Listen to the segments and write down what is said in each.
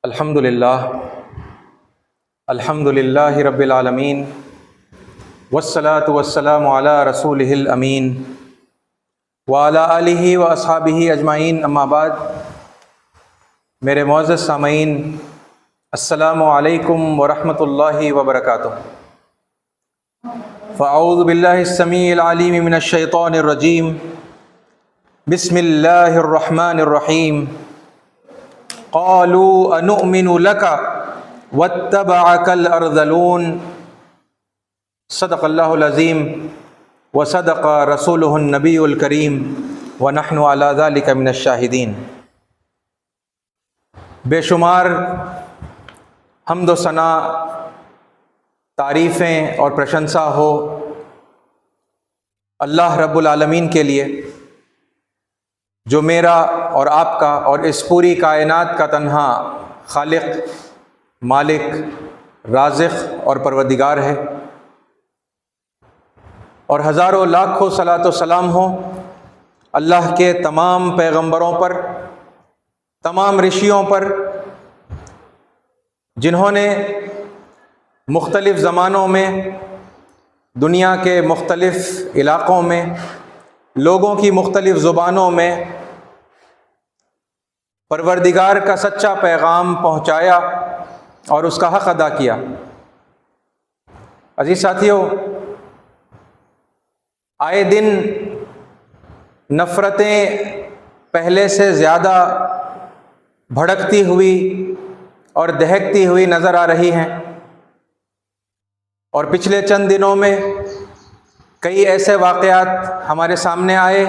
अल्हम्दुलिल्लाह अल्हम्दुलिल्लाहि रब्बिल आलमीन वस्सलातु वस्सलामु अला रसूलिहिल अमीन व अला आलिहि व अस्हाबिहि अजमाइन अम्मा बाद। मेरे मुअज़्ज़ज़ सामईन, अस्सलामु अलैकुम व रहमतुल्लाहि व बरकातुहू। फ़अऊज़ु बिल्लाहिस समीइल अलीम मिनश शैतानिर रजीम। बिस्मिल्लाहिर रहमानिर रहीम। क़ालू अनुअमिनु लका वत्तबअकल अर्ज़लून। सदक़ल्लाहुल अज़ीम व सदक़ रसूलुहुन नबियुल करीम व नहनु अला ज़ालिका मिनश शाहिदीन। बेशुमार हम्द व सना, तारीफ़ें और प्रशंसा हो अल्लाह रब्बुल आलमीन के लिए, जो मेरा और आपका और इस पूरी कायनात का तन्हा खालिक, मालिक, राज़िक़ और परवरदिगार है। और हज़ारों लाखों सलात व सलाम हो अल्लाह के तमाम पैगंबरों पर, तमाम ऋषियों पर, जिन्होंने मुख्तलिफ़ ज़मानों में दुनिया के मुख्तलिफ़ इलाक़ों में लोगों की मुख्तलिफ़ ज़ुबानों में परवरदिगार का सच्चा पैगाम पहुँचाया और उसका हक़ अदा किया। अज़ीज़ साथियों, आए दिन नफ़रतें पहले से ज़्यादा भड़कती हुई और दहकती हुई नज़र आ रही हैं। और पिछले चंद दिनों में कई ऐसे वाक़यात हमारे सामने आए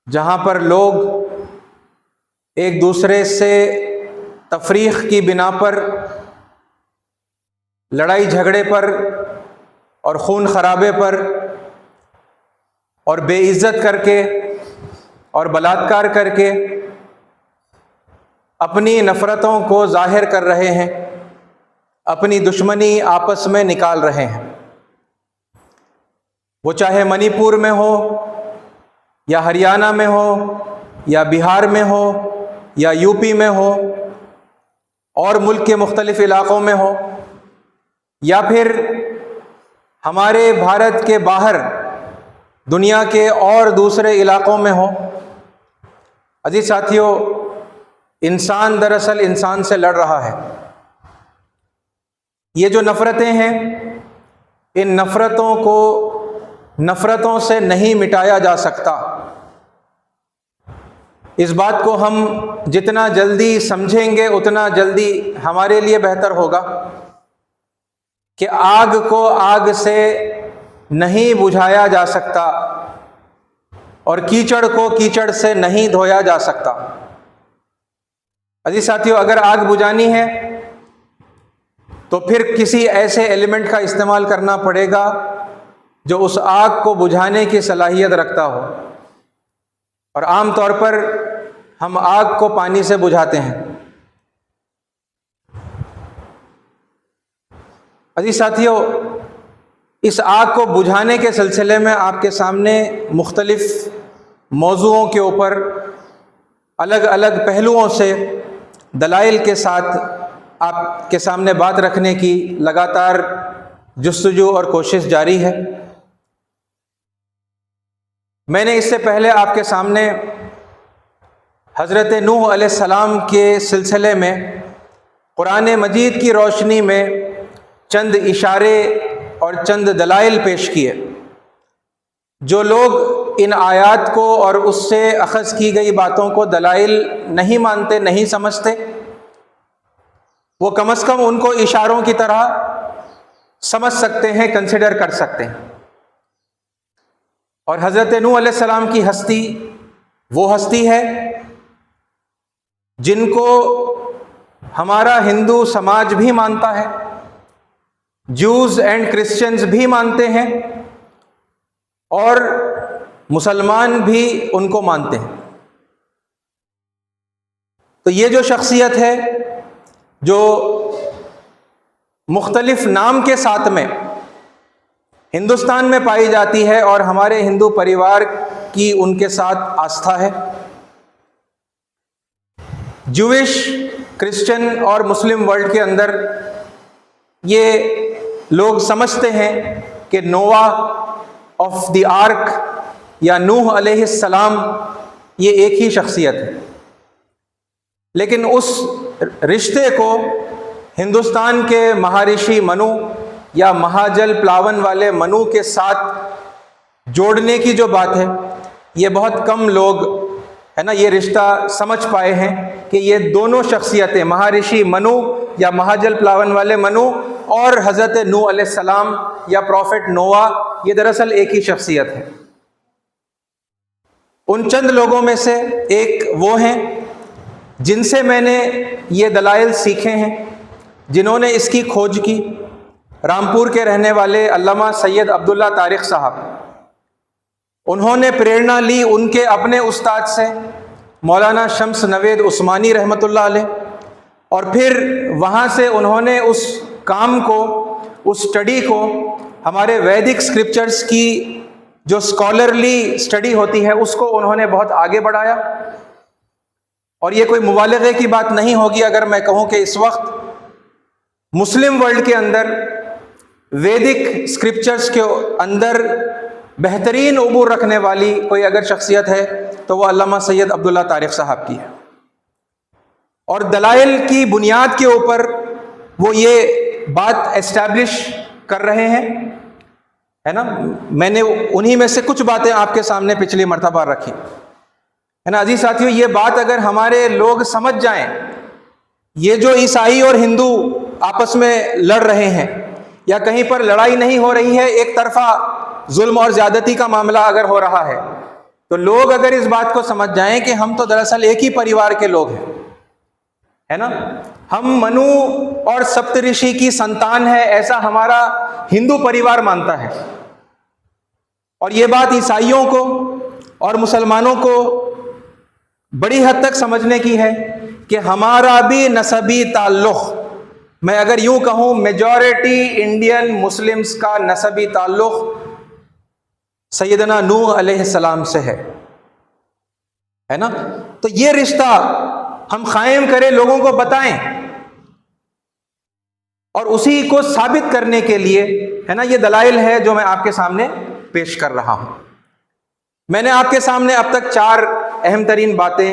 जहाँ पर लोग एक दूसरे से तफरीक़ की बिना पर, लड़ाई झगड़े पर और खून खराबे पर और बेइज्जत करके और बलात्कार करके अपनी नफ़रतों को ज़ाहिर कर रहे हैं, अपनी दुश्मनी आपस में निकाल रहे हैं। वो चाहे मणिपुर में हो या हरियाणा में हो या बिहार में हो या यूपी में हो और मुल्क के मुख्तलिफ़ इलाक़ों में हो या फिर हमारे भारत के बाहर दुनिया के और दूसरे इलाक़ों में हो। अजीज़ साथियों, इंसान दरअसल इंसान से लड़ रहा है। ये जो नफ़रतें हैं, इन नफ़रतों को नफ़रतों से नहीं मिटाया जा सकता। इस बात को हम जितना जल्दी समझेंगे उतना जल्दी हमारे लिए बेहतर होगा कि आग को आग से नहीं बुझाया जा सकता और कीचड़ को कीचड़ से नहीं धोया जा सकता। अजीज़ साथियों, अगर आग बुझानी है तो फिर किसी ऐसे एलिमेंट का इस्तेमाल करना पड़ेगा जो उस आग को बुझाने की सलाहियत रखता हो। और आम तौर पर हम आग को पानी से बुझाते हैं। अजीज़ साथियों, इस आग को बुझाने के सिलसिले में आपके सामने मुख्तलिफ़ मौज़ूओं के ऊपर अलग अलग पहलुओं से दलाइल के साथ आपके सामने बात रखने की लगातार जुस्तजू और कोशिश जारी है। मैंने इससे पहले आपके सामने हज़रत नूह अलैहिस्सलाम के सिलसिले में कुरान मजीद की रोशनी में चंद इशारे और चंद दलाइल पेश किए। जो लोग इन आयात को और उससे अख़ज़ की गई बातों को दलाइल नहीं मानते, नहीं समझते, वो कम से कम उनको इशारों की तरह समझ सकते हैं, कंसिडर कर सकते हैं। और हज़रत नूह अलैहिस्सलाम की हस्ती वो हस्ती है जिनको हमारा हिंदू समाज भी मानता है, जूस एंड क्रिश्चियंस भी मानते हैं और मुसलमान भी उनको मानते हैं। तो ये जो शख्सियत है जो मुख्तलिफ नाम के साथ में हिंदुस्तान में पाई जाती है और हमारे हिंदू परिवार की उनके साथ आस्था है, जूइश क्रिश्चियन और मुस्लिम वर्ल्ड के अंदर ये लोग समझते हैं कि नोआ ऑफ द आर्क या नूह अलैहिस्सलाम ये एक ही शख्सियत है, लेकिन उस रिश्ते को हिंदुस्तान के महर्षि मनु या महाजल प्लावन वाले मनु के साथ जोड़ने की जो बात है, ये बहुत कम लोग है ना ये रिश्ता समझ पाए हैं कि ये दोनों शख्सियतें महर्षि मनु या महाजल प्लावन वाले मनु और हज़रत नूह अलैहिस्सलाम या प्रॉफिट नोआ ये दरअसल एक ही शख्सियत है। उन चंद लोगों में से एक वो हैं जिनसे मैंने ये दलाइल सीखे हैं, जिन्होंने इसकी खोज की। रामपुर के रहने वाले अल्लामा सैयद अब्दुल्ला तारिक साहब, उन्होंने प्रेरणा ली उनके अपने उस्ताद से मौलाना शम्स नवेद उस्मानी रहमतुल्लाह अलैह, और फिर वहाँ से उन्होंने उस काम को, उस स्टडी को हमारे वैदिक स्क्रिप्चर्स की जो स्कॉलरली स्टडी होती है उसको उन्होंने बहुत आगे बढ़ाया। और ये कोई मुबालगे की बात नहीं होगी अगर मैं कहूँ कि इस वक्त मुस्लिम वर्ल्ड के अंदर वैदिक स्क्रिप्चर्स के अंदर बेहतरीन उबूर रखने वाली कोई अगर शख्सियत है तो वह अल्लामा सैयद अब्दुल्ला तारिक साहब की है। और दलाइल की बुनियाद के ऊपर वो ये बात एस्टैब्लिश कर रहे हैं, है ना। मैंने उन्हीं में से कुछ बातें आपके सामने पिछली मर्तबा रखी, है ना। अजीज साथियों, ये बात अगर हमारे लोग समझ जाएं, ये जो ईसाई और हिंदू आपस में लड़ रहे हैं या कहीं पर लड़ाई नहीं हो रही है, एक तरफा जुल्म और ज्यादती का मामला अगर हो रहा है, तो लोग अगर इस बात को समझ जाएं कि हम तो दरअसल एक ही परिवार के लोग हैं, है ना। हम मनु और सप्तऋषि की संतान है, ऐसा हमारा हिंदू परिवार मानता है। और ये बात ईसाइयों को और मुसलमानों को बड़ी हद तक समझने की है कि हमारा भी नसबी ताल्लुक़, मैं अगर यूं कहूं मेजॉरिटी इंडियन मुस्लिम्स का नसबी ताल्लुक़ सैयदना नूह अलैहिस्सलाम से है ना। तो ये रिश्ता हम कायम करें, लोगों को बताएं, और उसी को साबित करने के लिए, है ना, ये दलाइल है जो मैं आपके सामने पेश कर रहा हूं। मैंने आपके सामने अब तक 4 अहम तरीन बातें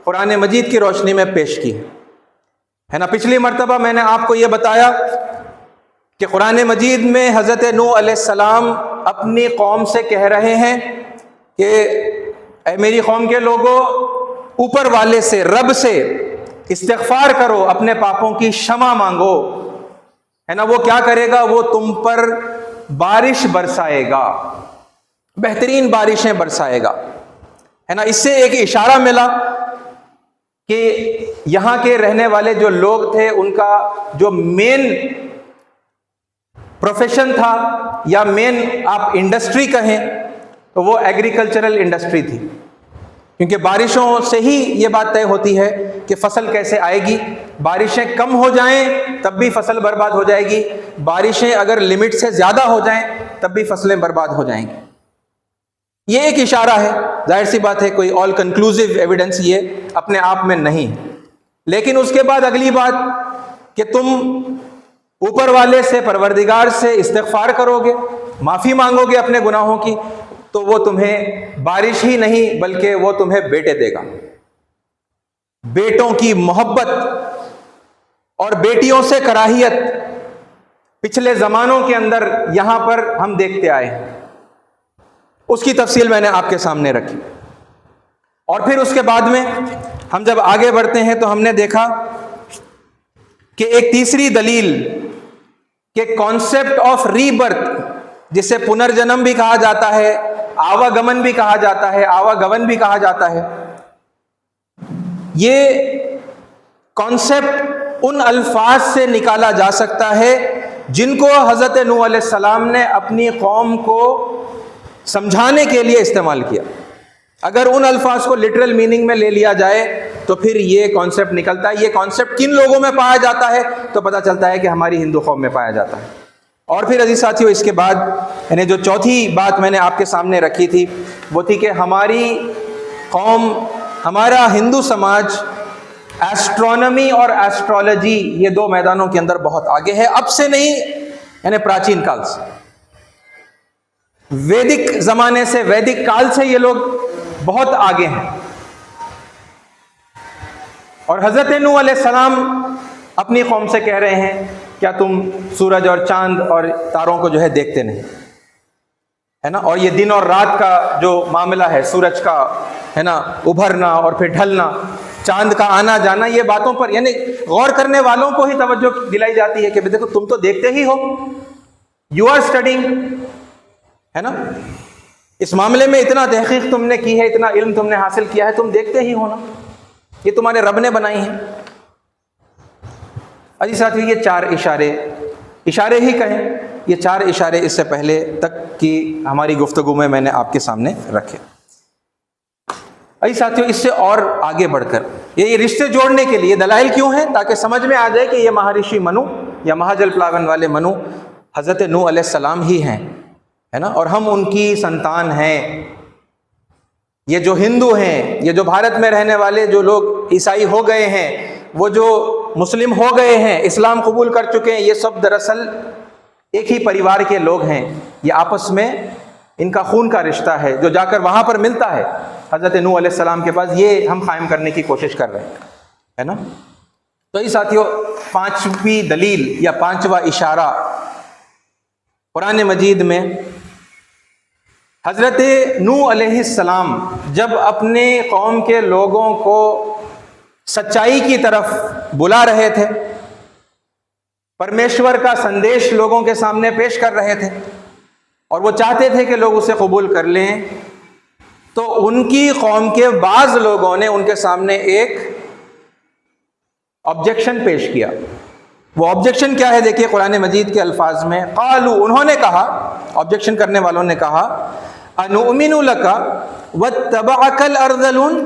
कुरान मजीद की रोशनी में पेश की है ना। पिछली मर्तबा मैंने आपको यह बताया कि कुरान मजीद में हज़रत नूह अलैहिस्सलाम अपनी कौम से कह रहे हैं कि ऐ मेरी कौम के लोगों, ऊपर वाले से, रब से इस्तिग़फ़ार करो, अपने पापों की क्षमा मांगो, है ना। वो क्या करेगा? वो तुम पर बारिश बरसाएगा, बेहतरीन बारिशें बरसाएगा, है ना। इससे एक इशारा मिला कि यहां के रहने वाले जो लोग थे उनका जो मेन प्रोफेशन था या मेन आप इंडस्ट्री कहें तो वो एग्रीकल्चरल इंडस्ट्री थी, क्योंकि बारिशों से ही ये बात तय होती है कि फसल कैसे आएगी। बारिशें कम हो जाएं तब भी फसल बर्बाद हो जाएगी, बारिशें अगर लिमिट से ज़्यादा हो जाएं तब भी फसलें बर्बाद हो जाएंगी। ये एक इशारा है, जाहिर सी बात है, कोई ऑल कंक्लूसिव एविडेंस ये अपने आप में नहीं। लेकिन उसके बाद अगली बात कि तुम ऊपर वाले से, परवरदिगार से इस्तिग़फ़ार करोगे, माफ़ी मांगोगे अपने गुनाहों की, तो वो तुम्हें बारिश ही नहीं बल्कि वो तुम्हें बेटे देगा। बेटों की मोहब्बत और बेटियों से कराहियत पिछले ज़मानों के अंदर यहां पर हम देखते आए हैं, उसकी तफसील मैंने आपके सामने रखी। और फिर उसके बाद में हम जब आगे बढ़ते हैं तो हमने देखा कि एक तीसरी दलील कि कॉन्सेप्ट ऑफ रीबर्थ, जिसे पुनर्जन्म भी कहा जाता है, आवागमन भी कहा जाता है, आवागमन भी कहा जाता है, ये कॉन्सेप्ट उन अल्फाज से निकाला जा सकता है जिनको हज़रत नूह अलैहिस्सलाम ने अपनी कौम को समझाने के लिए इस्तेमाल किया। अगर उन अल्फाज को लिटरल मीनिंग में ले लिया जाए तो फिर ये कॉन्सेप्ट निकलता है। ये कॉन्सेप्ट किन लोगों में पाया जाता है तो पता चलता है कि हमारी हिंदू कौम में पाया जाता है। और फिर अजीज साथियों, इसके बाद यानी जो चौथी बात मैंने आपके सामने रखी थी वो थी कि हमारी कौम, हमारा हिंदू समाज एस्ट्रोनॉमी और एस्ट्रोलॉजी ये दो मैदानों के अंदर बहुत आगे है, अब से नहीं, यानी प्राचीन काल से, वैदिक जमाने से, वैदिक काल से ये लोग बहुत आगे हैं। और हजरत नूह अलैहिस्सलाम अपनी कौम से कह रहे हैं, क्या तुम सूरज और चांद और तारों को जो है देखते नहीं, है ना? और ये दिन और रात का जो मामला है, सूरज का, है ना, उभरना और फिर ढलना, चांद का आना जाना, ये बातों पर यानी गौर करने वालों को ही तवज्जो दिलाई जाती है कि देखो तुम तो देखते ही हो, यू आर स्टडिंग, है ना, इस मामले में इतना तहकीक तुमने की है, इतना इल्म तुमने हासिल किया है, तुम देखते ही हो ना, ये तुम्हारे रब ने बनाई है। अजी साथियों, ये चार इशारे ही कहें, ये चार इशारे इससे पहले तक की हमारी गुफ्तगू में मैंने आपके सामने रखे। अजी साथियों, इससे और आगे बढ़कर ये रिश्ते जोड़ने के लिए दलाइल क्यों हैं, ताकि समझ में आ जाए कि ये महर्षि मनु या महाजल प्लावन वाले मनु हज़रत नूह अलैहिस्सलाम ही हैं, है ना, और हम उनकी संतान हैं। ये जो हिंदू हैं, ये जो भारत में रहने वाले जो लोग ईसाई हो गए हैं, वो जो मुस्लिम हो गए हैं, इस्लाम कबूल कर चुके हैं, ये सब दरअसल एक ही परिवार के लोग हैं। ये आपस में इनका खून का रिश्ता है जो जाकर वहाँ पर मिलता है हज़रत नूह अलैहिस्सलाम के पास, ये हम कायम करने की कोशिश कर रहे हैं, है ना। तो ये साथियों, पांचवी दलील या पांचवा इशारा कुरान मजीद में हज़रत नूह अलैहिस्सलाम जब अपने कौम के लोगों को सच्चाई की तरफ बुला रहे थे, परमेश्वर का संदेश लोगों के सामने पेश कर रहे थे और वो चाहते थे कि लोग उसे कबूल कर लें, तो उनकी कौम के बाज़ लोगों ने उनके सामने एक ऑब्जेक्शन पेश किया। वो ऑब्जेक्शन क्या है, देखिए कुरान मजीद के अल्फाज में, क़ालू, उन्होंने कहा, ऑब्जेक्शन करने वालों ने कहा, अनुमिनु लका वत्तबअकल अर्ज़लून,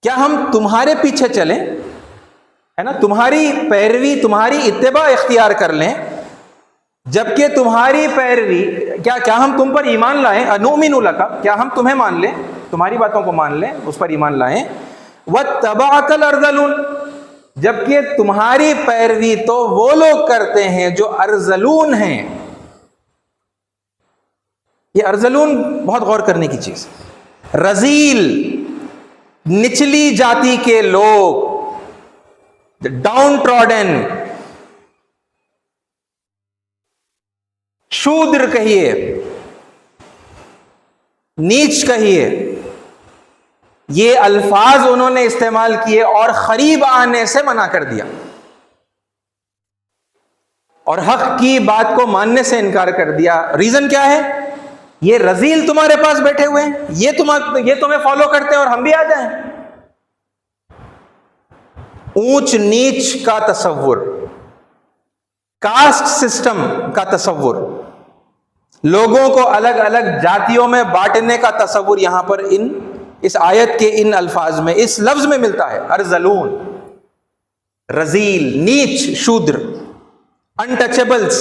क्या हम तुम्हारे पीछे चलें, है ना, तुम्हारी पैरवी, तुम्हारी इत्तिबा इख्तियार कर लें, जबकि तुम्हारी पैरवी, क्या हम तुम पर ईमान लाएं, अनुमिनु लका, क्या हम तुम्हें मान लें, तुम्हारी बातों को मान लें, उस पर ईमान लाएं, वत्तबअकल अर्ज़लून, जबकि तुम्हारी पैरवी तो वो लोग करते हैं जो अर्ज़लून हैं। ये अर्ज़लून बहुत गौर करने की चीज, रजील, निचली जाति के लोग, डाउन ट्रॉडन, शूद्र कहिए, नीच कहिए, ये अल्फाज उन्होंने इस्तेमाल किए और करीब आने से मना कर दिया और हक की बात को मानने से इनकार कर दिया। रीजन क्या है, ये रजील तुम्हारे पास बैठे हुए हैं, ये तुम्हें फॉलो करते हैं और हम भी आ जाएं। ऊंच नीच का तसव्वुर, कास्ट सिस्टम का तसव्वुर, लोगों को अलग अलग जातियों में बांटने का तसव्वुर यहां पर इस आयत के इन अल्फाज में, इस लफ्ज में मिलता है। अर्ज़लून, रजील, नीच, शूद्र, अनटचेबल्स।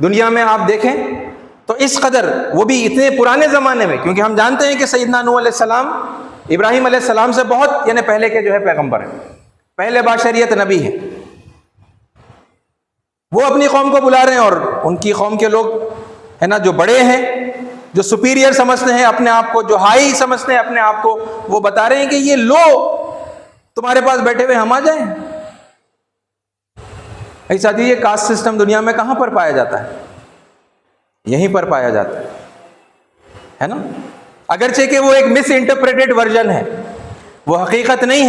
दुनिया में आप देखें तो इस कदर, वो भी इतने पुराने जमाने में, क्योंकि हम जानते हैं कि सैयदना नूह अलैहिस्सलाम इब्राहिम अलैहिस्सलाम से बहुत यानी पहले के जो है पैगंबर हैं, पहले बाशरियत नबी हैं। वो अपनी कौम को बुला रहे हैं और उनकी कौम के लोग, है ना, जो बड़े हैं, जो सुपीरियर समझते हैं अपने आप को, जो हाई समझते हैं अपने आप को, वो बता रहे हैं कि ये लो तुम्हारे पास बैठे हुए, हम आ जाएं। ऐसा ये कास्ट सिस्टम दुनिया में कहां पर पाया जाता है, यहीं पर पाया जाता है ना। अगरचे कि वो एक मिस इंटरप्रेटेड वर्जन है, वो हकीकत नहीं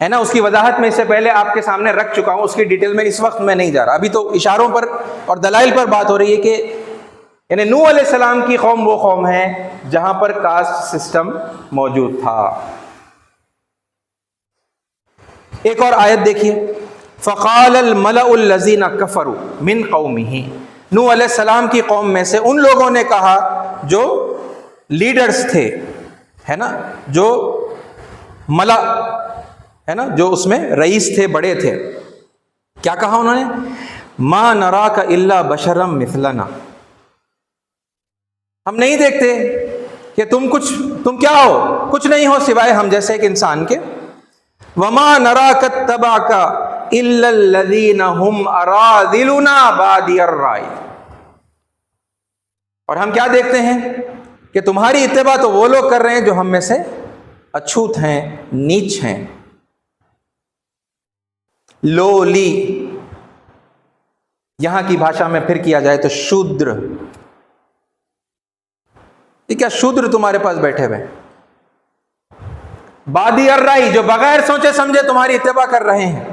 है ना। उसकी वजाहत में इससे पहले आपके सामने रख चुका हूं, उसकी डिटेल में इस वक्त मैं नहीं जा रहा। अभी तो इशारों पर और दलाइल पर बात हो रही है कि यानी नूह अलैहिस्सलाम की कौम वो कौम है जहां पर कास्ट सिस्टम मौजूद था। एक और आयत देखिए, फ़क़ालल मलउल लज़ीना कफ़रू मिन क़ौमिही, नूह अलैहिस्सलाम की कौम में से उन लोगों ने कहा जो लीडर्स थे, है ना, जो मला, है ना, जो उसमें रईस थे, बड़े थे, क्या कहा उन्होंने, मा नराका इल्ला बशरम मिथलना, हम नहीं देखते कि तुम क्या हो, कुछ नहीं हो सिवाय हम जैसे एक इंसान के। वमा नरा कत्तबाका इल्लल्लज़ीना हुम अराज़िलुना बादियर राय। और हम क्या देखते हैं कि तुम्हारी इत्तिबा तो वो लोग कर रहे हैं जो हम में से अछूत हैं, नीच हैं, लोली, यहां की भाषा में फिर किया जाए तो शूद्र। ये क्या शूद्र तुम्हारे पास बैठे हुए, बादी अर्राई, जो बगैर सोचे समझे तुम्हारी इत्तिबा कर रहे हैं।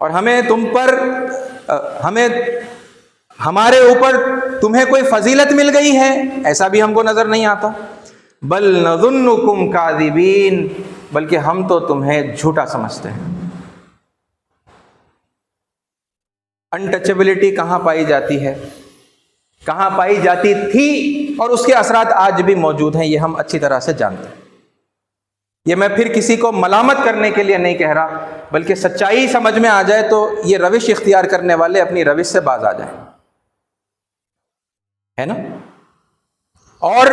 और हमें तुम पर हमारे ऊपर तुम्हें कोई फजीलत मिल गई है ऐसा भी हमको नजर नहीं आता। बल नज़ुन्नुकुम काज़िबीन, बल्कि हम तो तुम्हें झूठा समझते हैं। अनटचेबिलिटी कहाँ पाई जाती है, कहाँ पाई जाती थी, और उसके असरात आज भी मौजूद हैं, ये हम अच्छी तरह से जानते हैं। ये मैं फिर किसी को मलामत करने के लिए नहीं कह रहा, बल्कि सच्चाई समझ में आ जाए तो ये रविश इख्तियार करने वाले अपनी रविश से बाज आ जाए, है ना। और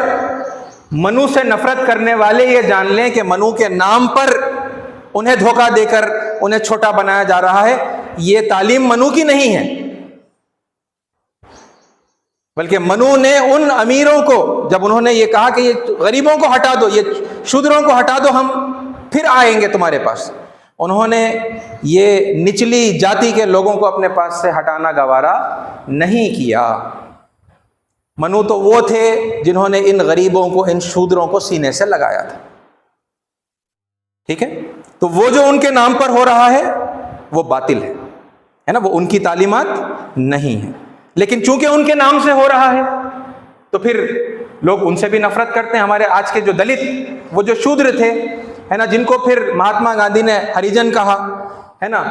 मनु से नफरत करने वाले ये जान लें कि मनु के नाम पर उन्हें धोखा देकर उन्हें छोटा बनाया जा रहा है। ये तालीम मनु की नहीं है, बल्कि मनु ने उन अमीरों को, जब उन्होंने ये कहा कि ये गरीबों को हटा दो, ये शूद्रों को हटा दो, हम फिर आएंगे तुम्हारे पास, उन्होंने ये निचली जाति के लोगों को अपने पास से हटाना गवारा नहीं किया। मनु तो वो थे जिन्होंने इन गरीबों को, इन शूद्रों को सीने से लगाया था। ठीक है, तो वो जो उनके नाम पर हो रहा है वो बातिल है ना, वो उनकी तालीमात नहीं है। लेकिन चूंकि उनके नाम से हो रहा है तो फिर लोग उनसे भी नफरत करते हैं। हमारे आज के जो दलित, वो जो शूद्र थे, है ना, जिनको फिर महात्मा गांधी ने हरिजन कहा, है ना,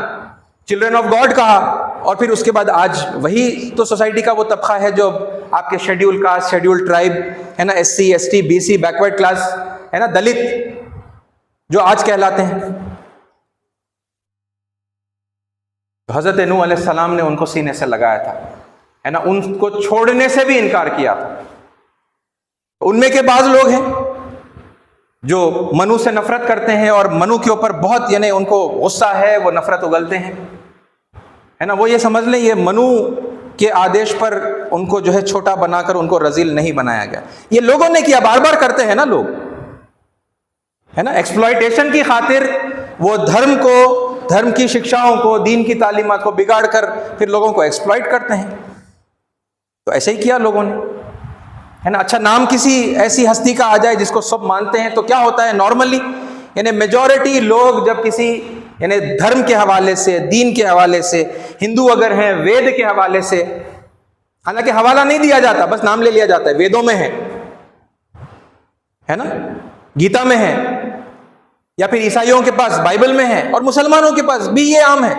चिल्ड्रन ऑफ गॉड कहा, और फिर उसके बाद आज वही तो सोसाइटी का वो तबका है जो आपके शेड्यूल कास्ट, शेड्यूल ट्राइब, है ना, SC ST BC backward class, है ना, दलित जो आज कहलाते हैं। हजरत नूह अलैहिस्सलाम ने उनको सीने से लगाया था, है ना, उनको छोड़ने से भी इनकार किया था। उनमें के बाज लोग हैं जो मनु से नफरत करते हैं और मनु के ऊपर बहुत, यानी उनको गुस्सा है, वो नफरत उगलते हैं, है ना। वो ये समझ लें ये मनु के आदेश पर उनको जो है छोटा बनाकर उनको रजील नहीं बनाया गया, ये लोगों ने किया, बार बार करते हैं ना लोग, है ना। एक्सप्लॉयटेशन की खातिर वो धर्म को, धर्म की शिक्षाओं को, दीन की तालीमात को बिगाड़ कर फिर लोगों को एक्सप्लॉइट करते हैं। तो ऐसे ही किया लोगों ने, है ना। अच्छा, नाम किसी ऐसी हस्ती का आ जाए जिसको सब मानते हैं तो क्या होता है नॉर्मली, यानी मेजॉरिटी लोग जब किसी, यानी धर्म के हवाले से, दीन के हवाले से, हिंदू अगर हैं वेद के हवाले से, हालांकि हवाला नहीं दिया जाता, बस नाम ले लिया जाता है, वेदों में है ना, गीता में है, या फिर ईसाइयों के पास बाइबल में है, और मुसलमानों के पास भी ये आम है।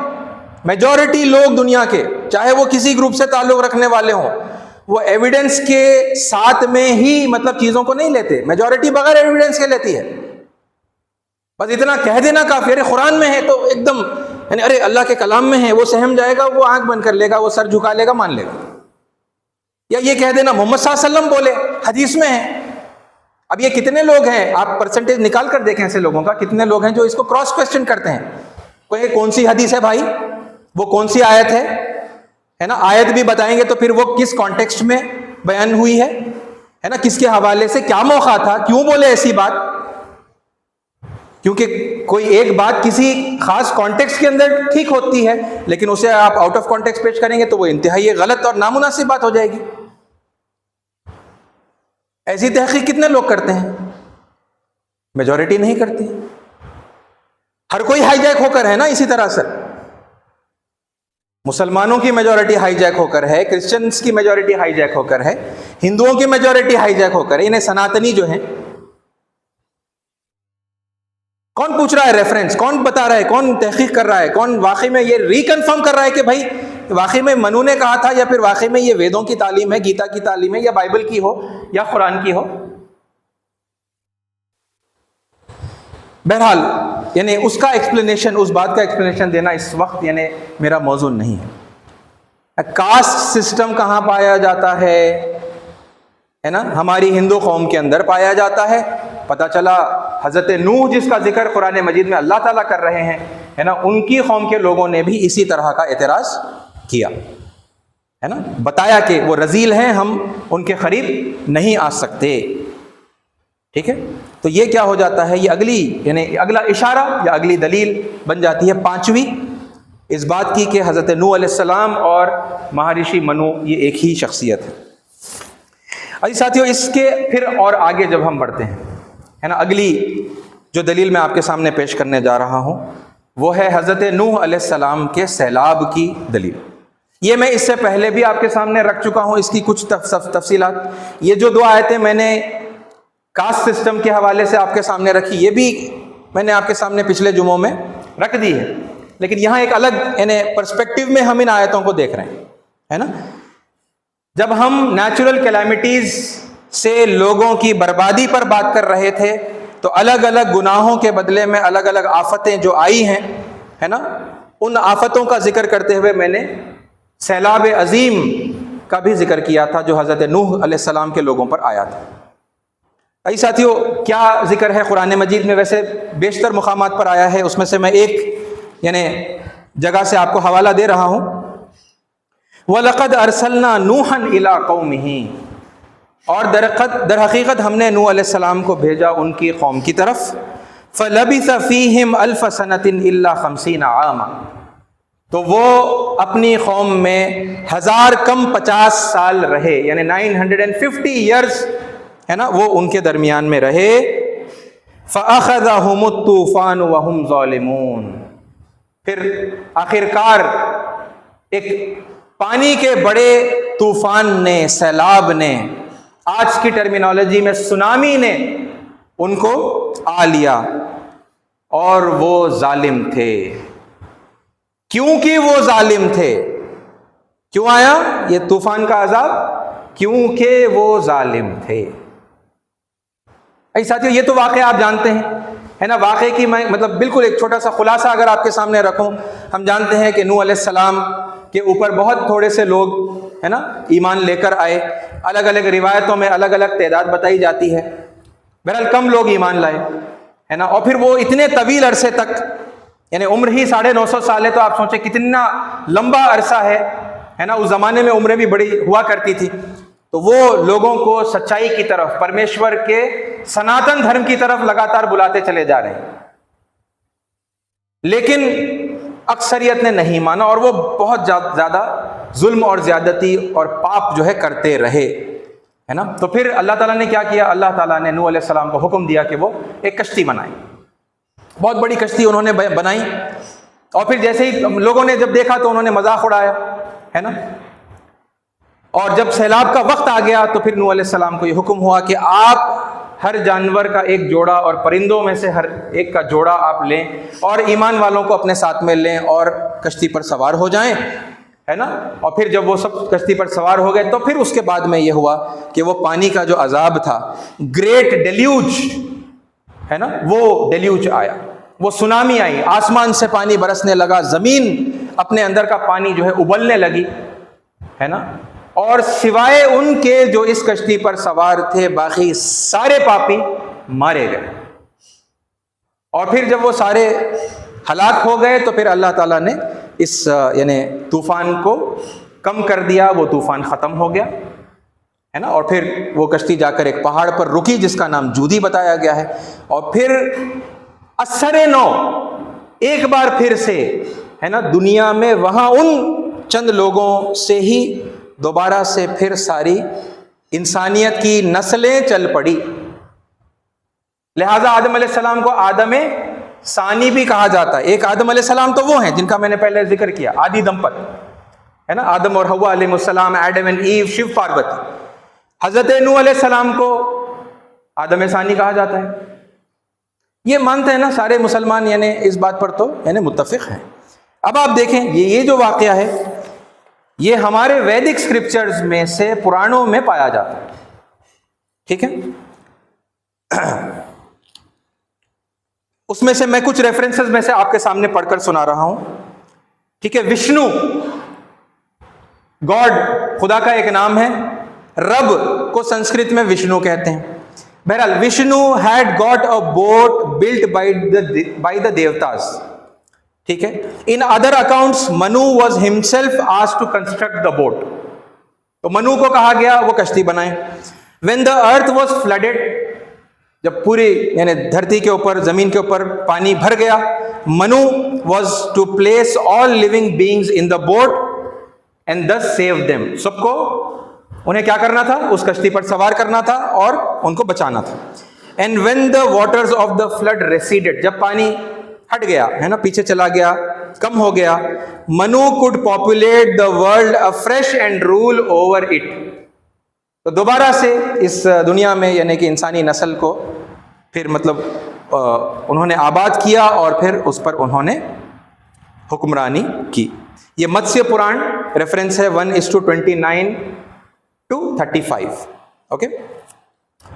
मेजॉरिटी लोग दुनिया के, चाहे वो किसी ग्रुप से ताल्लुक रखने वाले हों, वो एविडेंस के साथ में ही मतलब चीजों को नहीं लेते। मेजॉरिटी बगैर एविडेंस के लेती है, बस इतना कह देना काफी, अरे कुरान में है तो एकदम, यानी अरे अल्लाह के कलाम में है, वो सहम जाएगा, वो आंख बंद कर लेगा, वो सर झुका लेगा, मान लेगा। या ये कह देना मोहम्मद सल्लल्लाहु अलैहि वसल्लम बोले, हदीस में है। अब ये कितने लोग हैं, आप परसेंटेज निकाल कर देखें ऐसे लोगों का, कितने लोग हैं जो इसको क्रॉस क्वेश्चन करते हैं, कोई कौन सी हदीस है भाई, वो कौन सी आयत है ना, आयत भी बताएंगे तो फिर वो किस कॉन्टेक्स्ट में बयान हुई है ना, किसके हवाले से, क्या मौका था, क्यों बोले ऐसी बात। क्योंकि कोई एक बात किसी खास कॉन्टेक्स्ट के अंदर ठीक होती है, लेकिन उसे आप आउट ऑफ कॉन्टेक्स्ट पेश करेंगे तो वो इंतहाई गलत और नामुनासिब बात हो जाएगी। ऐसी तहकीक कितने लोग करते हैं, मेजॉरिटी नहीं करती। हर कोई हाईजैक होकर है ना, इसी तरह से मुसलमानों की मेजॉरिटी हाईजैक होकर है, क्रिश्चियंस की मेजॉरिटी हाईजैक होकर है, हिंदुओं की मेजॉरिटी हाईजैक होकर है। इन्हें सनातनी जो है, कौन पूछ रहा है रेफरेंस, कौन बता रहा है, कौन तहकीक कर रहा है, कौन वाकई में ये रिकन्फर्म कर रहा है कि भाई वाकई में मनु ने कहा था, या फिर वाकई में ये वेदों की तालीम है, गीता की तालीम है, या बाइबल की हो या कुरान की हो। बहरहाल, यानी उसका एक्सप्लेनेशन, उस बात का एक्सप्लेनेशन देना इस वक्त यानी मेरा मौजूद नहीं है। कास्ट सिस्टम कहाँ पाया जाता है ना? हमारी हिंदू कौम के अंदर पाया जाता है। पता चला हज़रत नूह जिसका जिक्र कुरान मजीद में अल्लाह ताला कर रहे हैं, है ना, उनकी कौम के लोगों ने भी इसी तरह का एतराज़ किया, है ना, बताया कि वो रजील हैं, हम उनके करीब नहीं आ सकते। ठीक है, तो ये क्या हो जाता है, ये अगली यानी अगला इशारा या अगली दलील बन जाती है पांचवी, इस बात की कि हज़रत नूह अलैहिस्सलाम और महर्षि मनु ये एक ही शख्सियत है। अजी साथियों, इसके फिर और आगे जब हम बढ़ते हैं, है ना, अगली जो दलील मैं आपके सामने पेश करने जा रहा हूँ वो है हज़रत नूह अलैहिस्सलाम के सैलाब की दलील। ये मैं इससे पहले भी आपके सामने रख चुका हूँ, इसकी कुछ तफसीलात। ये जो दो आयतें मैंने कास्ट सिस्टम के हवाले से आपके सामने रखी, ये भी मैंने आपके सामने पिछले जुमों में रख दी है, लेकिन यहाँ एक अलग यानी पर्सपेक्टिव में हम इन आयतों को देख रहे हैं, है ना। जब हम नेचुरल कैलामिटीज से लोगों की बर्बादी पर बात कर रहे थे तो अलग अलग गुनाहों के बदले में अलग अलग आफतें जो आई हैं, है ना, उन आफतों का जिक्र करते हुए मैंने सैलाब अजीम का भी जिक्र किया था जो हज़रत नूह अलैहिस्सलाम के लोगों पर आया था। ऐसे साथियों, क्या जिक्र है कुरान मजीद में? वैसे बेशतर मुकामात पर आया है, उसमें से मैं एक यानी जगह से आपको हवाला दे रहा हूँ। वलक़द अरसलना नूहन इला कौमिही, और दर हकीकत हमने नूह अलैहिस्सलाम को भेजा उनकी कौम की तरफ। फ़लबिथ फ़ीहिम अल्फ़ सनतिन इल्ला ख़म्सीना आमा, तो वो अपनी कौम में 1000 कम 50 साल रहे, यानी 950 ईयर्स, है ना, वो उनके दरमियान में रहे। फ़अख़ज़हुमुत तूफ़ान वहुम ज़ालिमून, फिर आखिरकार एक पानी के बड़े तूफान ने, सैलाब ने, आज की टर्मिनोलॉजी में सुनामी ने उनको आ लिया और वो जालिम थे। क्योंकि वो जालिम थे। क्यों आया ये तूफान का अजाब? क्योंकि वो जालिम थे। ऐसे साथियों, ये तो वाक़या आप जानते हैं, है ना। वाक़े की मैं मतलब बिल्कुल एक छोटा सा खुलासा अगर आपके सामने रखूं, हम जानते हैं कि नूह अलैहिस्सलाम के ऊपर बहुत थोड़े से लोग, है ना, ईमान लेकर आए। अलग अलग रिवायतों में अलग अलग तादाद बताई जाती है, बहरहाल कम लोग ईमान लाए, है ना। और फिर वो इतने तवील अरसे तक, यानी उम्र ही 950 साल है, तो आप सोचें कितना लंबा अरसा है ना। उस ज़माने में उम्रें भी बड़ी हुआ करती थी, तो वो लोगों को सच्चाई की तरफ, परमेश्वर के सनातन धर्म की तरफ लगातार बुलाते चले जा रहे हैं, लेकिन अक्सरियत ने नहीं माना और वो बहुत ज़्यादा जुल्म और ज़्यादती और पाप जो है करते रहे, है ना। तो फिर अल्लाह ताला ने क्या किया? अल्लाह ताला ने नूह अलैहिस्सलाम को हुक्म दिया कि वो एक कश्ती बनाए। बहुत बड़ी कश्ती उन्होंने बनाई, और फिर जैसे ही लोगों ने जब देखा तो उन्होंने मजाक उड़ाया, है ना। और जब सैलाब का वक्त आ गया तो फिर नूह अलैहिस्सलाम को ये हुक्म हुआ कि आप हर जानवर का एक जोड़ा और परिंदों में से हर एक का जोड़ा आप लें और ईमान वालों को अपने साथ में लें और कश्ती पर सवार हो जाएं, है ना। और फिर जब वो सब कश्ती पर सवार हो गए तो फिर उसके बाद में ये हुआ कि वो पानी का जो अजाब था, ग्रेट डेल्यूज, है ना, वो डेल्यूज आया, वो सुनामी आई, आसमान से पानी बरसने लगा, ज़मीन अपने अंदर का पानी जो है उबलने लगी, है ना। और सिवाय उनके जो इस कश्ती पर सवार थे, बाकी सारे पापी मारे गए। और फिर जब वो सारे हलाक हो गए तो फिर अल्लाह ताला ने इस यानी तूफान को कम कर दिया, वो तूफान ख़त्म हो गया, है ना। और फिर वो कश्ती जाकर एक पहाड़ पर रुकी जिसका नाम जूदी बताया गया है। और फिर असरे नौ एक बार फिर से, है ना, दुनिया में वहाँ उन चंद लोगों से ही दोबारा से फिर सारी इंसानियत की नस्लें चल पड़ी। लिहाजा आदम अलैहिस्सलाम को आदम सानी भी कहा जाता है। एक आदम अलैहिस्सलाम तो वो हैं जिनका मैंने पहले जिक्र किया, आदि दंपत, है ना, आदम और हव्वा अलैहिस्सलाम, Adam and Eve, Shiv Parvati. हजरत नूह अलैहिस्सलाम को आदम सानी कहा जाता है। ये मानते हैं ना सारे मुसलमान, यानी इस बात पर तो यानी मुत्तफिक हैं। अब आप देखें, ये जो वाक़या है ये हमारे वैदिक स्क्रिप्चर्स में से, पुराणों में पाया जाता है, ठीक है। उसमें से मैं कुछ रेफरेंसेस में से आपके सामने पढ़कर सुना रहा हूं, ठीक है। विष्णु गॉड खुदा का एक नाम है, रब को संस्कृत में विष्णु कहते हैं। बहरहाल Vishnu had got a boat built by the देवतास, ठीक है। In other accounts Manu was himself asked to construct the boat, तो मनु को कहा गया वो कश्ती बनाए। When the earth was flooded, जब पूरी यानी धरती के ऊपर, जमीन के ऊपर पानी भर गया, Manu was to place all living beings in the boat and thus save them, सबको उन्हें क्या करना था, उस कश्ती पर सवार करना था और उनको बचाना था। And when the waters of the flood receded, जब पानी हट गया है ना, पीछे चला गया, कम हो गया, Manu could populate the world afresh and rule over it, तो दोबारा से इस दुनिया में यानी कि इंसानी नस्ल को फिर मतलब उन्होंने आबाद किया और फिर उस पर उन्होंने हुक्मरानी की। ये मत्स्य पुराण रेफरेंस है 1:29 to 35, ओके।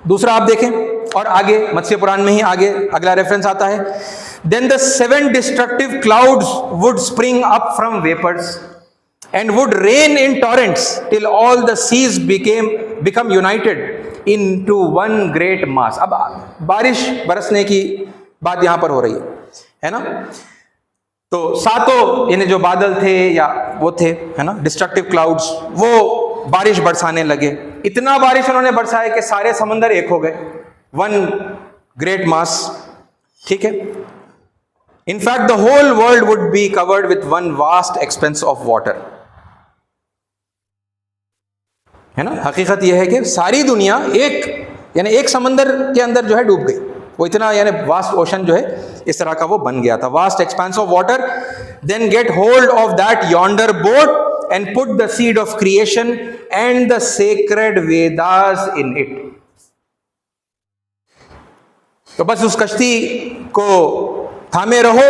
दूसरा आप देखें और आगे मत्स्य पुराण में ही आगे अगला रेफरेंस आता है, then the 7 destructive clouds would spring up from vapours and would rain in torrents till all the seas become united into one great mass। अब बारिश बरसने की बात यहां पर हो रही है ना, तो सातों यानी जो बादल थे या वो थे है ना, डिस्ट्रक्टिव क्लाउड्स, वो बारिश बरसाने लगे। इतना बारिश उन्होंने बरसाया कि सारे समंदर एक हो गए, वन ग्रेट मास, ठीक है। In fact the whole world would be covered with one vast expanse of water, है ना। हकीकत यह है कि सारी दुनिया एक समंदर के अंदर जो है डूब गई, वो इतना यानी वास्ट ओशन जो है इस तरह का वो बन गया था, vast expanse of water. Then get hold of that yonder boat and put the seed of creation and the sacred Vedas in it, तो बस उस कश्ती को थामे रहो,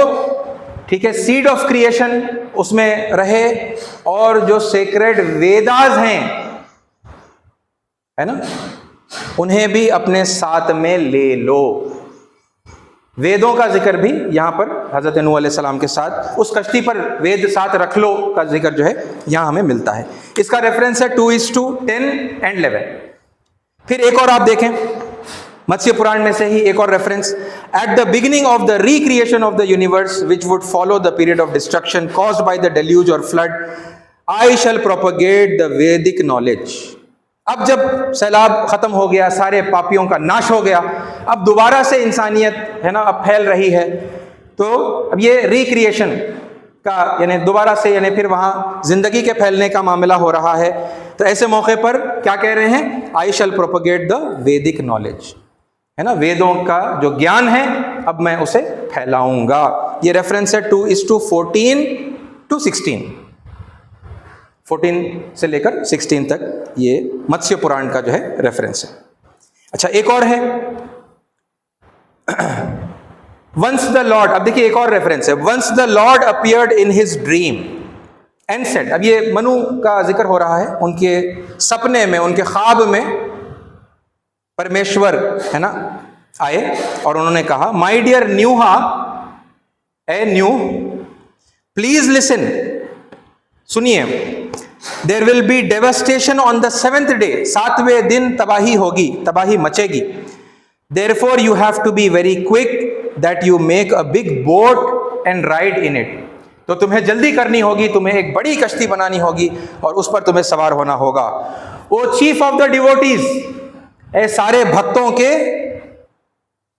ठीक है, सीड ऑफ क्रिएशन उसमें रहे और जो सेक्रेड वेदास हैं है ना, उन्हें भी अपने साथ में ले लो। वेदों का जिक्र भी यहां पर हजरत नूह अलैहि सलाम के साथ उस कश्ती पर वेद साथ रख लो का जिक्र जो है यहां हमें मिलता है। इसका रेफरेंस है 2:10 and 11। फिर एक और आप देखें मत्स्य पुराण में से ही एक और reference, at the beginning of the recreation of the universe which would follow the period of destruction caused by the deluge और flood, I shall propagate the Vedic knowledge. अब जब सैलाब खत्म हो गया, सारे पापियों का नाश हो गया, अब दोबारा से इंसानियत है ना अब फैल रही है, तो अब ये रिक्रिएशन का यानी दोबारा से यानी फिर वहां जिंदगी के फैलने का मामला हो रहा है। तो ऐसे मौके पर क्या कह रहे हैं, आई shall propagate the Vedic knowledge, है ना, वेदों का जो ज्ञान है अब मैं उसे फैलाऊंगा। ये रेफरेंस है 2:14 to 16, 14 से लेकर 16 तक ये मत्स्य पुराण का जो है रेफरेंस है। अच्छा एक और है वंस द लॉर्ड, अब देखिए एक और रेफरेंस है, once the lord appeared in his dream and said, अब ये मनु का जिक्र हो रहा है, उनके सपने में, उनके ख्वाब में परमेश्वर है ना आए और उन्होंने कहा, माई डियर न्यूहा, ए न्यू, प्लीज लिसन, सुनिए, there will be devastation on the 7th day, 7वें दिन तबाही होगी, तबाही मचेगी। Therefore you have to be very quick that you make a big boat and ride in it, तो तुम्हें जल्दी करनी होगी, तुम्हें एक बड़ी कश्ती बनानी होगी और उस पर तुम्हें सवार होना होगा। O chief of the devotees, ए सारे भक्तों के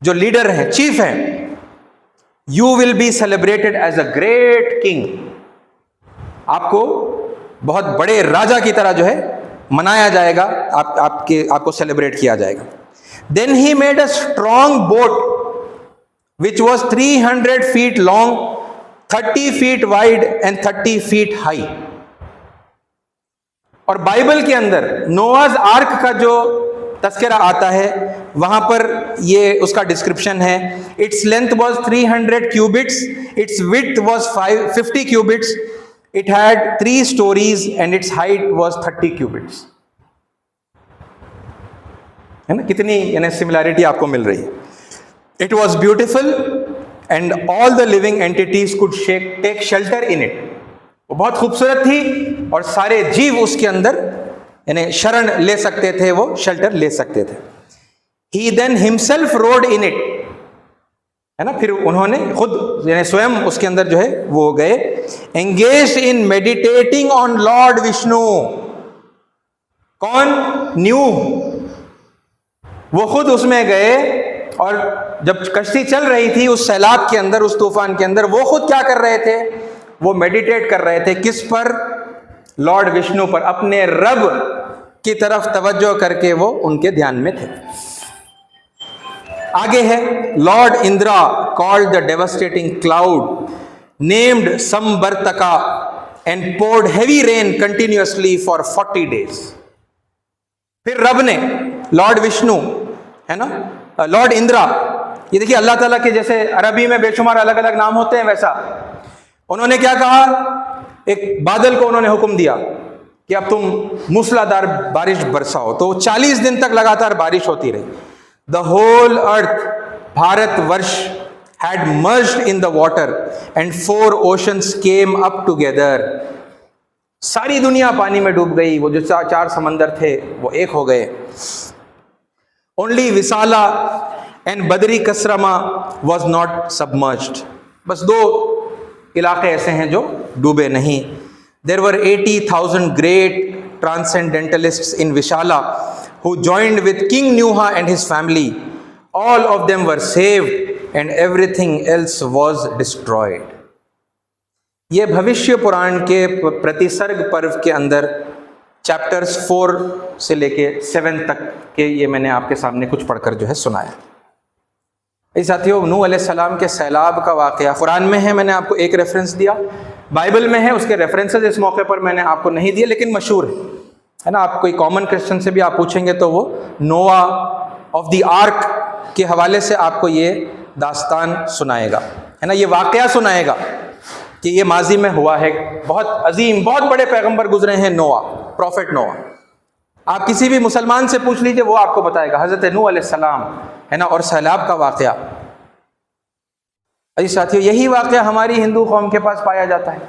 जो लीडर हैं, चीफ हैं, you will be celebrated as a great king, आपको बहुत बड़े राजा की तरह जो है मनाया जाएगा, आपको सेलिब्रेट किया जाएगा। Then he made a strong boat which was 300 feet long, 30 feet wide and 30 feet high. और बाइबल के अंदर नोआज आर्क का जो तस्करा आता है वहां पर ये उसका डिस्क्रिप्शन है, its length was 300 cubits, it's width was 50 cubits, it had 3 stories and its height was 30 cubits, है ना, कितनी यानी सिमिलैरिटी आपको मिल रही है। It was beautiful and all the living entities could take shelter in it, वो बहुत खूबसूरत थी और सारे जीव उसके अंदर यानी शरण ले सकते थे, वो शेल्टर ले सकते थे। He then himself rode in it, है ना, फिर उन्होंने खुद यानी स्वयं उसके अंदर जो है वो गए। Engaged in meditating on Lord Vishnu, कौन? न्यू, वो खुद उसमें गए और जब कश्ती चल रही थी उस सैलाब के अंदर, उस तूफान के अंदर, वो खुद क्या कर रहे थे? वो मेडिटेट कर रहे थे। किस पर? लॉर्ड विष्णु पर, अपने रब की तरफ तवज्जो करके वो उनके ध्यान में थे। आगे है, lord Indra called the devastating cloud named Samvartaka and poured heavy rain continuously for 40 days। फिर रब ने, लॉर्ड विष्णु है ना, लॉर्ड इंद्रा, ये देखिए अल्लाह ताला के जैसे अरबी में बेशुमार अलग अलग नाम होते हैं, वैसा उन्होंने क्या कहा? एक बादल को उन्होंने हुक्म दिया कि अब तुम मूसलाधार बारिश बरसाओ, तो 40 दिन तक लगातार बारिश होती रही। The whole earth, Bharatvarsh, had merged in the water and 4 oceans came up together। सारी दुनिया पानी में डूब गई, वो जो 4 समंदर थे वो एक हो गए। Only विसाला and Badri कसरमा was not submerged। बस 2 इलाके ऐसे हैं जो डूबे नहीं। There were 80,000 great transcendentalists in Vishala who joined with King Nuha and his family। All of them were saved and everything else was destroyed। ये भविष्य पुराण के प्रतिसर्ग पर्व के अंदर चैप्टर्स 4 से लेके 7 तक के ये मैंने आपके सामने कुछ पढ़कर जो है सुनाया। साथियों, नूह अलैहिस्सलाम के सैलाब का वाक़या कुरान में है, मैंने आपको एक रेफरेंस दिया, बाइबल में है, उसके रेफरेंसेस इस मौके पर मैंने आपको नहीं दिए, लेकिन मशहूर है ना। आप कोई कॉमन क्रिश्चियन से भी आप पूछेंगे तो वो नोआ ऑफ द आर्क के हवाले से आपको ये दास्तान सुनाएगा, है ना, ये वाक़या सुनाएगा कि ये माजी में हुआ है। बहुत अजीम, बहुत बड़े पैगंबर गुजरे हैं, नोआ, प्रॉफिट नोआ। आप किसी भी मुसलमान से पूछ लीजिए, वो आपको बताएगा हज़रत नूह अलैहिस्सलाम, है ना, और सैलाब का वाक़या। अजी साथियों, यही वाक़या हमारी हिंदू कौम के पास पाया जाता है,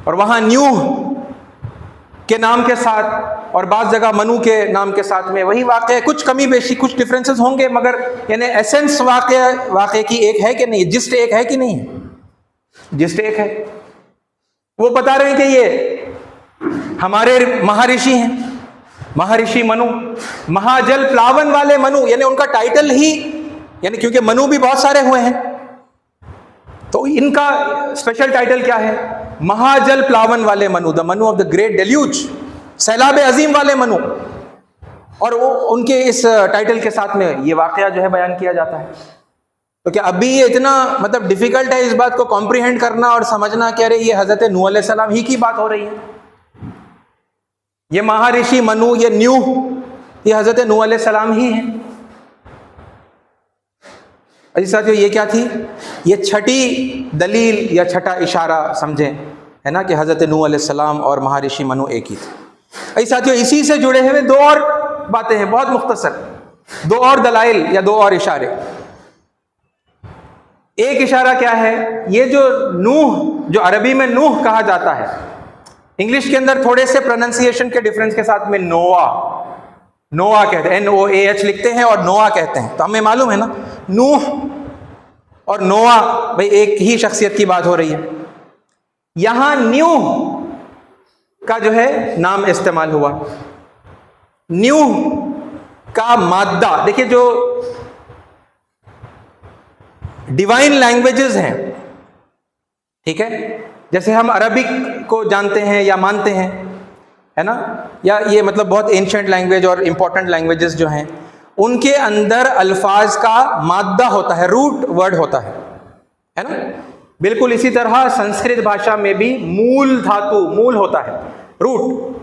और वहाँ न्यूह के नाम के साथ और बाज़ जगह मनु के नाम के साथ में वही वाक़या, कुछ कमी बेशी, कुछ डिफरेंसेस होंगे, मगर यानी एसेंस वाक़े की एक है कि नहीं, जिस्ट एक है कि नहीं है? जिस्ट एक है। वो बता रहे हैं कि ये हमारे महर्षि हैं, महर्षि मनु, महाजल प्लावन वाले मनु, यानी उनका टाइटल ही, यानी क्योंकि मनु भी बहुत सारे हुए हैं, तो इनका स्पेशल टाइटल क्या है? महाजल प्लावन वाले Manu, the Manu of the great deluge, सैलाब अजीम वाले मनु। और वो उनके इस टाइटल के साथ में ये वाक़या जो है बयान किया जाता है। तो क्या अभी ये इतना मतलब डिफिकल्ट है इस बात को कॉम्प्रिहेंड करना और समझना कि अरे ये हज़रत नूह अलैहिस्सलाम ही की बात हो रही है, ये महर्षि मनु, ये न्यूह, ये हज़रत नूह अलैहिस्सलाम ही है। अजी साथियों, ये क्या थी? ये छठी दलील या छठा इशारा समझें, है ना, कि हज़रत नूह अलैहिस्सलाम और महर्षि मनु एक ही थे। अजी साथियों, इसी से जुड़े हुए 2 और बातें हैं, बहुत मुख्तसर, 2 और दलाइल या 2 और इशारे। एक इशारा क्या है? ये जो नूह, जो अरबी में नूह कहा जाता है, इंग्लिश के अंदर थोड़े से प्रोनाउंसिएशन के डिफरेंस के साथ में नोआ, नोआ कहते हैं, NOAH लिखते हैं और नोआ कहते हैं। तो हमें मालूम है ना, नूह और नोआ भाई एक ही शख्सियत की बात हो रही है। यहां न्यूह का जो है नाम इस्तेमाल हुआ। न्यूह का मादा, देखिए जो डिवाइन लैंग्वेजेस हैं, ठीक है, जैसे हम अरबिक को जानते हैं या मानते हैं, है ना, या ये मतलब बहुत एंशिएंट लैंग्वेज और इंपॉर्टेंट लैंग्वेजेस जो हैं, उनके अंदर अल्फाज का मादा होता है, रूट वर्ड होता है ना। बिल्कुल इसी तरह संस्कृत भाषा में भी मूल धातु, मूल होता है, रूट,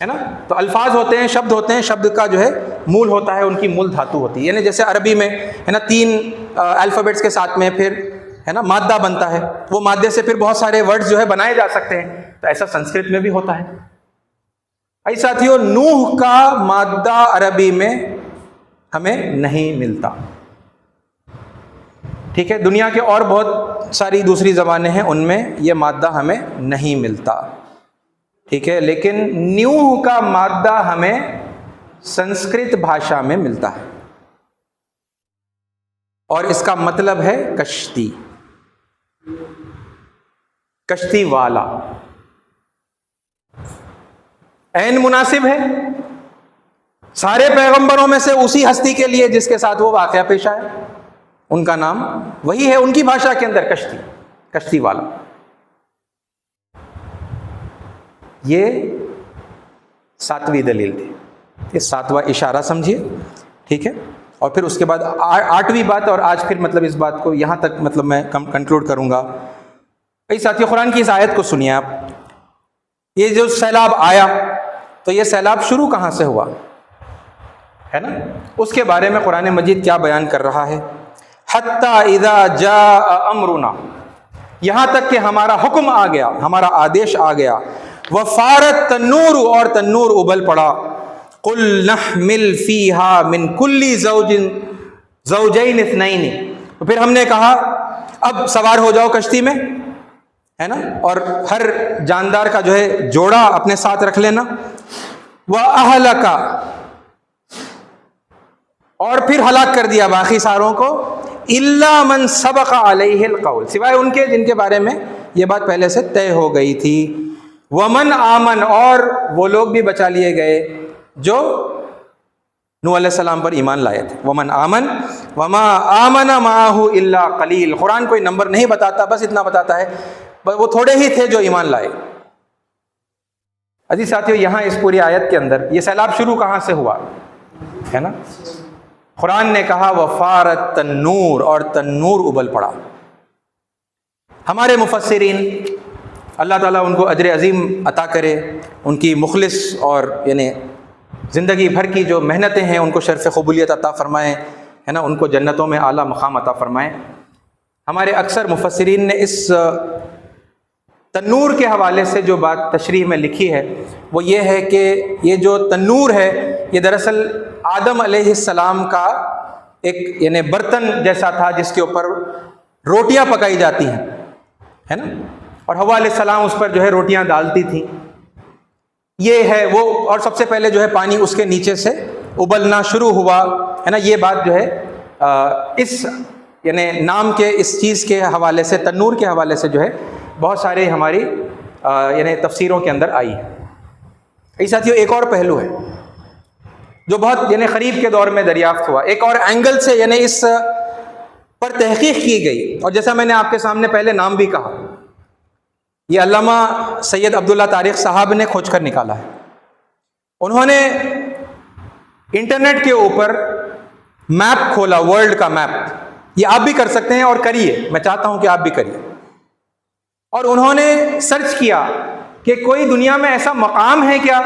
है ना। तो अल्फाज होते हैं, शब्द होते हैं, शब्द का जो है मूल होता है, उनकी मूल धातु होती है। यानी जैसे अरबी में, है ना, 3 अल्फ़ाबेट्स के साथ में फिर, है ना, मादा बनता है, वो मादे से फिर बहुत सारे वर्ड्स जो है बनाए जा सकते हैं, तो ऐसा संस्कृत में भी होता है। ऐसा साथियों, नूह का मादा अरबी में हमें नहीं मिलता, ठीक है। दुनिया के और बहुत सारी दूसरी ज़बानें हैं, उनमें यह मादा हमें नहीं मिलता। ठीक है, लेकिन न्यूह का मादा हमें संस्कृत भाषा में मिलता है और इसका मतलब है कश्ती, कश्ती वाला। ऐन मुनासिब है सारे पैगंबरों में से उसी हस्ती के लिए जिसके साथ वो वाकया पेश आया, उनका नाम वही है, उनकी भाषा के अंदर कश्ती, कश्ती वाला। ये 7वीं दलील थी, ये 7वां इशारा समझिए, ठीक है। और फिर उसके बाद 8वीं बात, और आज फिर मतलब इस बात को यहाँ तक मतलब मैं कंक्लूड करूँगा। कई साथियों, कुरान की इस आयत को सुनिए आप। ये जो सैलाब आया, तो ये सैलाब शुरू कहाँ से हुआ है ना, उसके बारे में कुरान मजीद क्या बयान कर रहा है। हत्ता इज़ा जाअ अमरुना, यहाँ तक कि हमारा हुक्म आ गया, हमारा आदेश आ गया। वफ़ारत तन्नूर, और तन्नूर उबल पड़ा। कुल नहमिल फ़ीहा मिन कुल्ली ज़ौजैन इत्नैन, तो फिर हमने कहा अब सवार हो जाओ कश्ती में, है ना, और हर जानदार का जो है जोड़ा अपने साथ रख लेना। व अहलका, और फिर हलाक कर दिया बाकी सारों को। इल्ला मन सबक़ अलैहिल क़ौल, सिवाय उनके जिनके बारे में ये बात पहले से तय हो गई थी। वमन आमन, और वो लोग भी बचा लिए गए जो नूह अलैहिस्सलाम पर ईमान लाए थे। वमन आमन वमा आमन माहु इल्ला कलील, कुरान कोई नंबर नहीं बताता, बस इतना बताता है वो थोड़े ही थे जो ईमान लाए। अजीज साथियों, यहाँ इस पूरी आयत के अंदर ये सैलाब शुरू कहाँ से हुआ है ना, कुरान ने कहा वफ़ारत तन्नूर, और तन्नूर उबल पड़ा। हमारे मुफस्सिरीन, अल्लाह ताला उनको अजर अज़ीम अता करे, उनकी मुखलिस और यानी ज़िंदगी भर की जो मेहनतें हैं उनको शर्फ़ क़बूलियत अता फ़रमाएँ, है ना, उनको जन्नतों में आला मक़ाम अता फ़रमाएँ। हमारे अक्सर मुफस्सिरीन ने इस तन्नूर के हवाले से जो बात तशरीह में लिखी है वो ये है कि ये जो तन्नूर है ये दरअसल आदम अलैहिस्सलाम का एक यानी बर्तन जैसा था जिसके ऊपर रोटियां पकाई जाती हैं, है ना, और हव्वा अलैहिस्सलाम उस पर जो है रोटियां डालती थी। ये है वो, और सबसे पहले जो है पानी उसके नीचे से उबलना शुरू हुआ, है ना। ये बात जो है इस यानी नाम के इस चीज़ के हवाले से, तन्नूर के हवाले से जो है बहुत सारे हमारी यानी तफसीरों के अंदर आई है। इस साथियों, एक और पहलू है जो बहुत यानी करीब के दौर में दरियाफ्त हुआ, एक और एंगल से यानी इस पर तहकीक की गई, और जैसा मैंने आपके सामने पहले नाम भी कहा, ये अल्लामा सैयद अब्दुल्ला तारिक साहब ने खोज कर निकाला है। उन्होंने इंटरनेट के ऊपर मैप खोला, वर्ल्ड का मैप। ये आप भी कर सकते हैं और करिए, मैं चाहता हूं कि आप भी करिए। और उन्होंने सर्च किया कि कोई दुनिया में ऐसा मकाम है क्या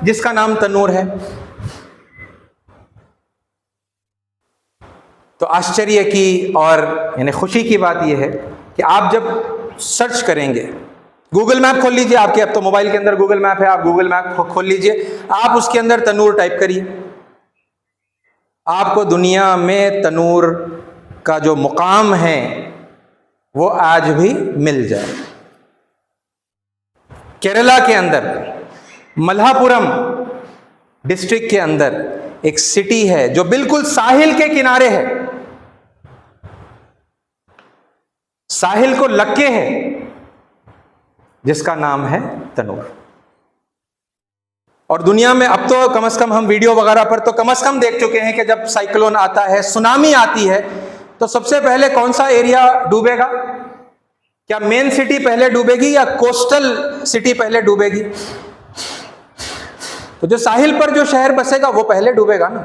जिसका नाम तन्नूर है। तो आश्चर्य की और यानी खुशी की बात यह है कि आप जब सर्च करेंगे, गूगल मैप खोल लीजिए, आपके अब तो मोबाइल के अंदर गूगल मैप है, आप गूगल मैप खोल लीजिए, आप उसके अंदर तन्नूर टाइप करिए, आपको दुनिया में तन्नूर का जो मुकाम है वो आज भी मिल जाए। केरला के अंदर मल्हापुरम डिस्ट्रिक्ट के अंदर एक सिटी है जो बिल्कुल साहिल के किनारे है, साहिल को लक्के है, जिसका नाम है तन्नूर। और दुनिया में अब तो कम से कम हम वीडियो वगैरह पर तो कम से कम देख चुके हैं कि जब साइक्लोन आता है, सुनामी आती है, तो सबसे पहले कौन सा एरिया डूबेगा? क्या मेन सिटी पहले डूबेगी या कोस्टल सिटी पहले डूबेगी? तो जो साहिल पर जो शहर बसेगा वो पहले डूबेगा ना।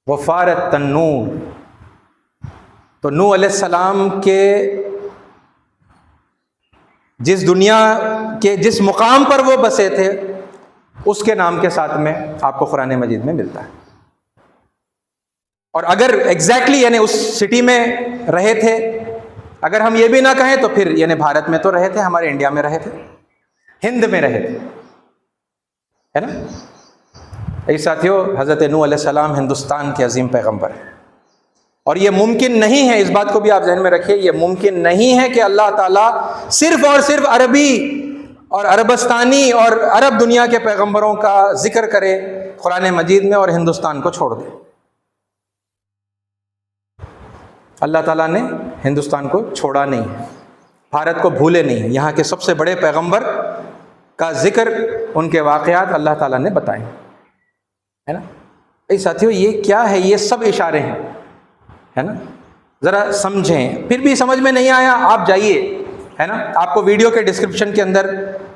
वफ़ारत तन्नूर, तो नूह अलैहिस्सलाम के जिस दुनिया के जिस मुकाम पर वो बसे थे उसके नाम के साथ में आपको कुरान मजीद में मिलता है। और अगर एग्जैक्टली यानी उस सिटी में रहे थे, अगर हम ये भी ना कहें तो फिर यानी भारत में तो रहे थे, हमारे इंडिया में रहे थे, हिंद में रहे थे, है ना। ऐसे साथियों, हज़रत नूह अलैहिस्सलाम हिंदुस्तान के अजीम पैगंबर हैं और ये मुमकिन नहीं है, इस बात को भी आप जहन में रखिए, ये मुमकिन नहीं है कि अल्लाह ताला सिर्फ और सिर्फ अरबी और अरबस्तानी और अरब दुनिया के पैगंबरों का जिक्र करे कुरान मजीद में और हिंदुस्तान को छोड़ दे। अल्लाह ताला ने हिंदुस्तान को छोड़ा नहीं है, भारत को भूले नहीं है। यहाँ के सबसे बड़े पैगंबर का जिक्र, उनके वाक़यात अल्लाह ताला ने बताए, है ना। ऐ साथियों, ये क्या है? ये सब इशारे हैं, है ना। ज़रा समझें। फिर भी समझ में नहीं आया, आप जाइए, है ना। आपको वीडियो के डिस्क्रिप्शन के अंदर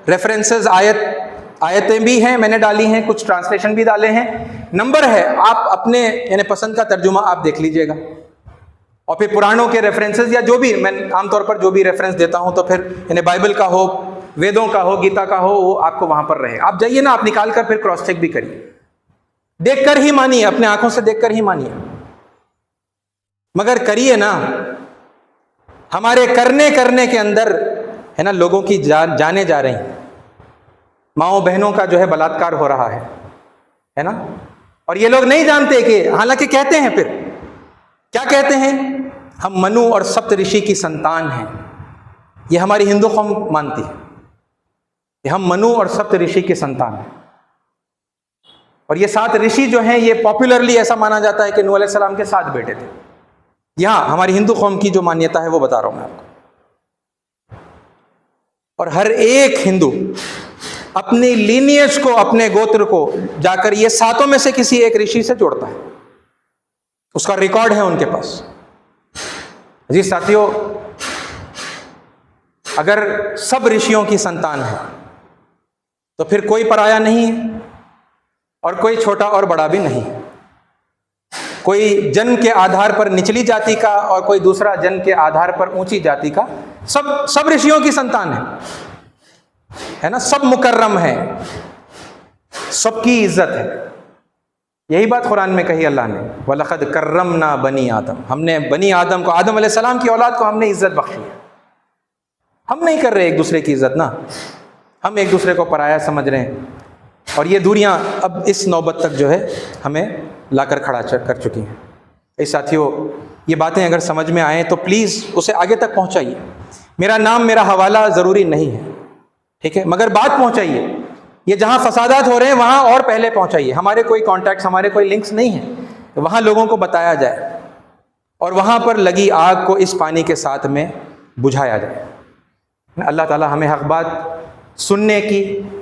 रेफरेंसेस, आयतें भी हैं, मैंने डाली हैं, कुछ ट्रांसलेशन भी डाले हैं, नंबर है, आप अपने यानी पसंद का तर्जुमा आप देख लीजिएगा। और फिर पुराणों के रेफरेंसेस या जो भी, मैं आमतौर पर जो भी रेफरेंस देता हूं तो फिर यानी बाइबल का हो, वेदों का हो, गीता का हो, वो आपको वहां पर रहे। आप जाइए ना, आप निकाल कर फिर क्रॉस चेक भी करिए, देखकर ही मानिए, अपने आंखों से देखकर ही मानिए, मगर करिए ना। हमारे करने के अंदर, है ना, लोगों की जाने जा रही, माओ बहनों का जो है बलात्कार हो रहा है ना। और ये लोग नहीं जानते कि, हालांकि कहते हैं, फिर क्या कहते हैं, हम मनु और सप्त ऋषि की संतान हैं। ये हमारी हिंदू कौम मानती है कि हम मनु और सप्त ऋषि की संतान हैं। और ये 7 ऋषि जो हैं, ये पॉपुलरली ऐसा माना जाता है कि नूह अलैहिस्सलाम के 7 बेटे थे। यहाँ हमारी हिंदू कौम की जो मान्यता है वो बता रहा हूं मैं आपको। और हर एक हिंदू अपनी लीनियज को, अपने गोत्र को जाकर ये 7 में से किसी एक ऋषि से जोड़ता है, उसका रिकॉर्ड है उनके पास। जी साथियों, अगर सब ऋषियों की संतान है तो फिर कोई पराया नहीं है और कोई छोटा और बड़ा भी नहीं है। कोई जन्म के आधार पर निचली जाति का और कोई दूसरा जन्म के आधार पर ऊंची जाति का, सब ऋषियों की संतान है ना। सब मुकर्रम है, सबकी इज्जत है। यही बात कुरान में कही अल्लाह ने, वलक़द कर्रमना बनी आदम, हमने बनी आदम को, आदम अलैहिस्सलाम की औलाद को हमने इज्जत बख्शी है। हम नहीं कर रहे एक दूसरे की इज्जत ना, हम एक दूसरे को पराया समझ रहे हैं। और ये दूरियां अब इस नौबत तक जो है हमें लाकर खड़ा कर चुकी हैं। इस साथियों, ये बातें अगर समझ में आए तो प्लीज़ उसे आगे तक पहुंचाइए। मेरा नाम, मेरा हवाला ज़रूरी नहीं है, ठीक है, मगर बात पहुंचाइए। ये जहां फसादात हो रहे हैं वहां और पहले पहुंचाइए। हमारे कोई कॉन्टैक्ट्स, हमारे कोई लिंक्स नहीं है, तो वहां लोगों को बताया जाए और वहां पर लगी आग को इस पानी के साथ में बुझाया जाए। अल्लाह ताला हमें हक़ बात सुनने की,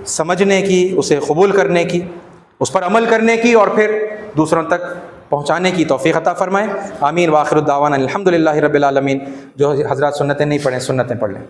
समझने की, उसे कबूल करने की, उस पर अमल करने की और फिर दूसरों तक पहुँचाने की तौफ़ीक़ अता फ़रमाए। आमीन। व आखिर दावाना अल्हम्दुलिल्लाहि रब्बिल आलमीन। जो हज़रात सुन्नतें नहीं पढ़ें, सुन्नतें पढ़ लें।